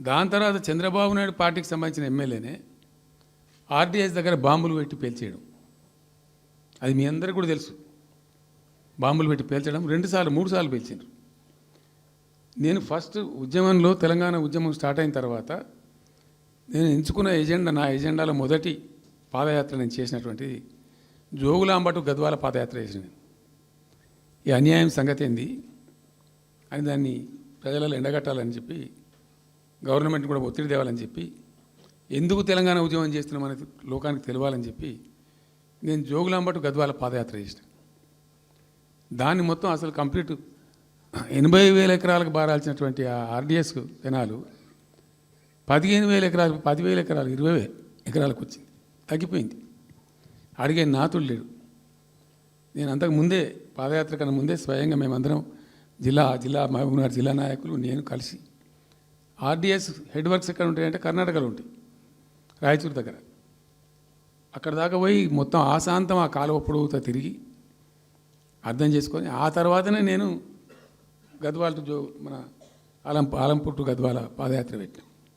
దాని తర్వాత చంద్రబాబు నాయుడు పార్టీకి సంబంధించిన ఎమ్మెల్యేనే ఆర్డీఎస్ దగ్గర బాంబులు పెట్టి పేల్చేయడం, అది మీ అందరికీ కూడా తెలుసు. బాంబులు పెట్టి పేల్చడం 2 సార్లు 3 సార్లు పేల్చారు. నేను ఫస్ట్ ఉద్యమంలో తెలంగాణ ఉద్యమం స్టార్ట్ అయిన తర్వాత నేను ఎంచుకున్న ఎజెండా, నా ఎజెండాలో మొదటి పాదయాత్ర నేను చేసినటువంటిది జోగులాంబ టు గద్వాల పాదయాత్ర చేసిన. ఈ అన్యాయం సంగతి ఏంది అని దాన్ని ప్రజలలో ఎండగట్టాలని చెప్పి, గవర్నమెంట్ కూడా ఒత్తిడి తేవాలని చెప్పి, ఎందుకు తెలంగాణ ఉద్యమం చేస్తున్నామనేది లోకానికి తెలియాలని చెప్పి నేను జోగులాంబ టు గద్వాల పాదయాత్ర చేసిన. దాన్ని మొత్తం అసలు కంప్లీట్ 80,000 ఎకరాలకు బారాల్సినటువంటి ఆ ఆర్డీఎస్ జనాలు 15,000 ఎకరాలు, 10,000 ఎకరాలు, 20,000 ఎకరాలకు వచ్చింది, తగ్గిపోయింది. అడిగే నాతుడు లేడు. నేను అంతకు ముందే, పాదయాత్ర కన్నా ముందే స్వయంగా మేమందరం జిల్లా మహబూబ్నగర్ జిల్లా నాయకులు నేను కలిసి ఆర్డీఎస్ హెడ్ వర్క్స్ ఎక్కడ ఉంటాయంటే కర్ణాటకలో ఉంటాయి, రాయచూరు దగ్గర. అక్కడ దాకా పోయి మొత్తం ఆశాంతం ఆ కాలువ పొడవుతో తిరిగి అర్థం చేసుకొని ఆ తర్వాతనే నేను గద్వాల టు మన ఆలంపూర్ టు గద్వాల పాదయాత్ర పెట్టాను.